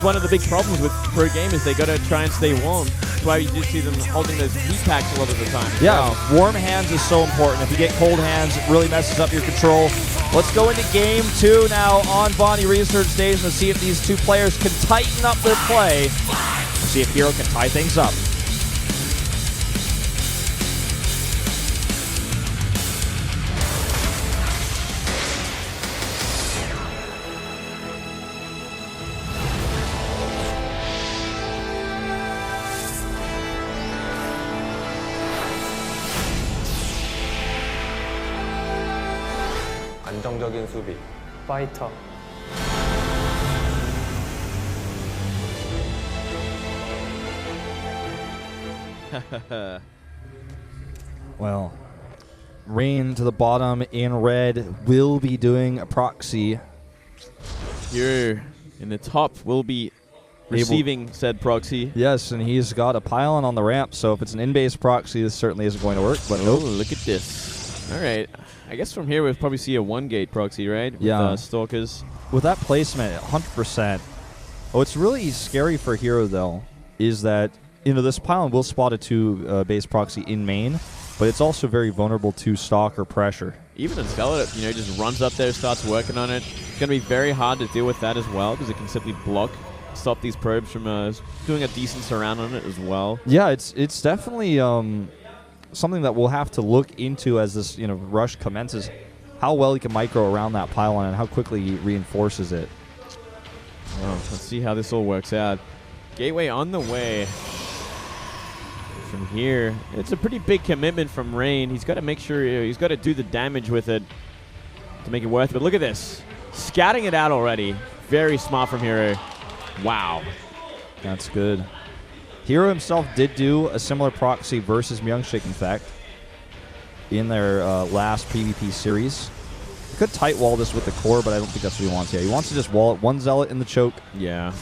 One of the big problems with pro gamers, they got to try and stay warm. That's why you do see them holding those heat packs a lot of the time. Yeah, warm hands is so important. If you get cold hands, it really messes up your control. Let's go into game 2 now on Bonnie Research Station to see if these two players can tighten up their play. See if herO can tie things up. 안정적인 수비. 파이터. Well, Rain to the bottom in red will be doing a proxy. Here in the top will be receiving said proxy. Yes, and he's got a pylon on the ramp, so if it's an in-base proxy, this certainly isn't going to work. But nope. Look at this. All right. I guess from here we'll probably see a 1-gate proxy, right? With, yeah. Stalkers. With that placement, 100%. What's really scary for herO, though, is that this pylon will spot a 2-base proxy in main, but it's also very vulnerable to Stalker pressure. Even a Zealot, just runs up there, starts working on it. It's going to be very hard to deal with that as well, because it can simply stop these probes from doing a decent surround on it as well. Yeah, it's definitely something that we'll have to look into as this rush commences. How well he can micro around that pylon and how quickly he reinforces it. Well, let's see how this all works out. Gateway on the way. From here, it's a pretty big commitment from Rain. He's got to make sure he's got to do the damage with it to make it worth it. But look at this. Scouting it out already. Very smart from herO. Wow. That's good. herO himself did do a similar proxy versus Myungshik, in fact, in their last PvP series. He could tight wall this with the core, but I don't think that's what he wants here. He wants to just wall it, one Zealot in the choke. Yeah.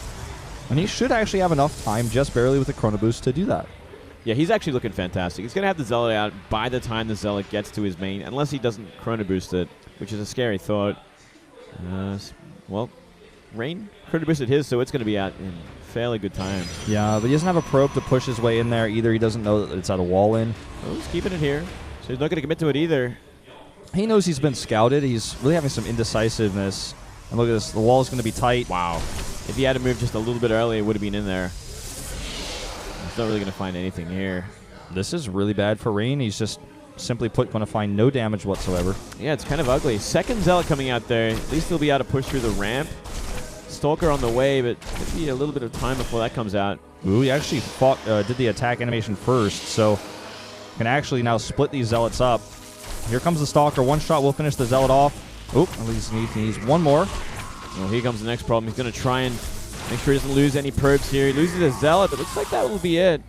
And he should actually have enough time, just barely with the Chrono Boost, to do that. Yeah, he's actually looking fantastic. He's going to have the Zealot out by the time the Zealot gets to his main, unless he doesn't Chrono Boost it, which is a scary thought. Well, Rain Chrono Boosted his, so it's going to be out in fairly good time. Yeah, but he doesn't have a probe to push his way in there either. He doesn't know that it's at a wall in. Oh, he's keeping it here, so he's not going to commit to it either. He knows he's been scouted. He's really having some indecisiveness. And look at this. The wall is going to be tight. Wow. If he had to move just a little bit earlier, it would have been in there. He's not really going to find anything here. This is really bad for Rain. He's just simply put going to find no damage whatsoever. Yeah, it's kind of ugly. Second Zealot coming out there. At least he'll be able to push through the ramp. Stalker on the way, but it'll be a little bit of time before that comes out. Ooh, he actually did the attack animation first, so can actually now split these Zealots up. Here comes the Stalker. One shot will finish the Zealot off. Oop, at least he needs one more. Well, here comes the next problem. He's going to try and make sure he doesn't lose any probes here. He loses a Zealot, but looks like that will be it.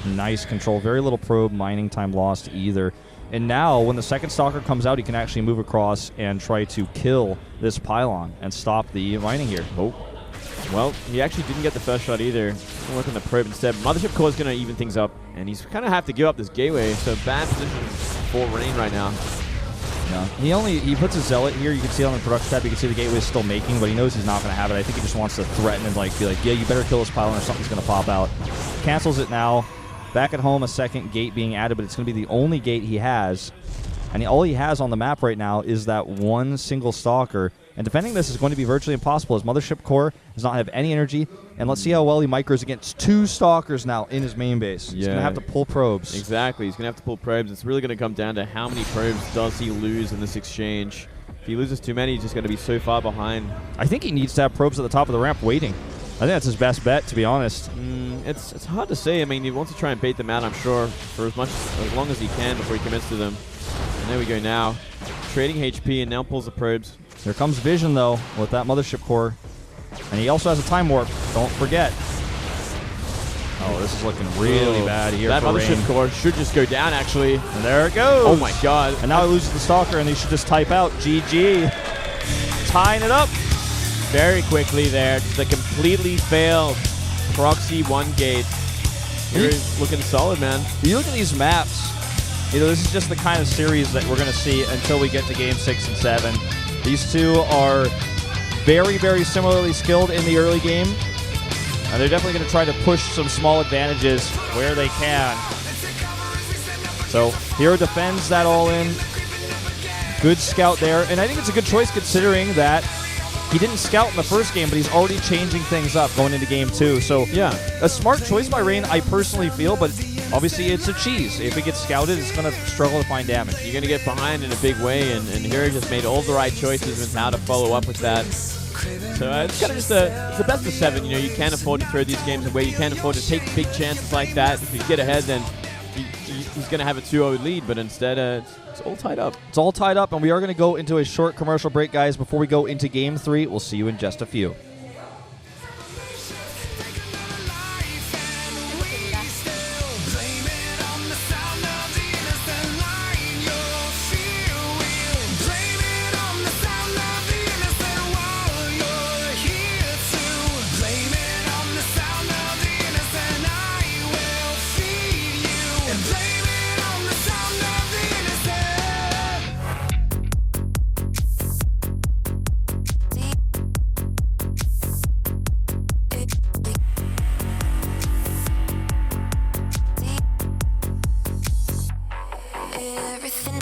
Nice control. Very little probe mining time lost either. And now, when the second Stalker comes out, he can actually move across and try to kill this pylon and stop the mining here. Oh. Well, he actually didn't get the first shot either. He'll work on the probe instead. Mothership Core is going to even things up, and he's kind of have to give up this gateway. So bad position for Rain right now. Yeah. He puts a Zealot here. You can see on the production tab, you can see the gateway is still making, but he knows he's not going to have it. I think he just wants to threaten and be like, yeah, you better kill this pylon or something's going to pop out. Cancels it now. Back at home, a second gate being added, but it's going to be the only gate he has. And all he has on the map right now is that one single Stalker. And defending this is going to be virtually impossible. His Mothership Core does not have any energy. And let's see how well he micros against two Stalkers now in his main base. He's going to have to pull probes. Exactly. He's going to have to pull probes. It's really going to come down to how many probes does he lose in this exchange. If he loses too many, he's just going to be so far behind. I think he needs to have probes at the top of the ramp waiting. I think that's his best bet, to be honest. It's hard to say. I mean, he wants to try and bait them out, I'm sure, for as long as he can before he commits to them. And there we go now. Trading HP and now pulls the probes. Here comes Vision, though, with that Mothership Core. And he also has a Time Warp. Don't forget. Oh, this is looking really bad here that for Mothership Rain. Core should just go down, actually. And there it goes. Oh, my God. And now he loses the Stalker, and he should just type out GG. Tying it up. Very quickly there. Just a completely failed proxy 1-gate. Here he's looking solid, man. You look at these maps. This is just the kind of series that we're going to see until we get to Game 6 and 7. These two are very, very similarly skilled in the early game. And they're definitely going to try to push some small advantages where they can. So herO defends that all in. Good scout there. And I think it's a good choice considering that he didn't scout in the first game, but he's already changing things up going into game 2. So Yeah. a smart choice by Rain, I personally feel, but obviously it's a cheese. If it gets scouted, it's going to struggle to find damage. You're going to get behind in a big way, and herO just made all the right choices with how to follow up with that. So it's kind of just it's a best of 7. You know, you can't afford to throw these games away. You can't afford to take big chances like that. If you get ahead, then he's going to have a 2-0 lead, but instead it's all tied up. It's all tied up, and we are going to go into a short commercial break, guys. Before we go into game 3, we'll see you in just a few. Everything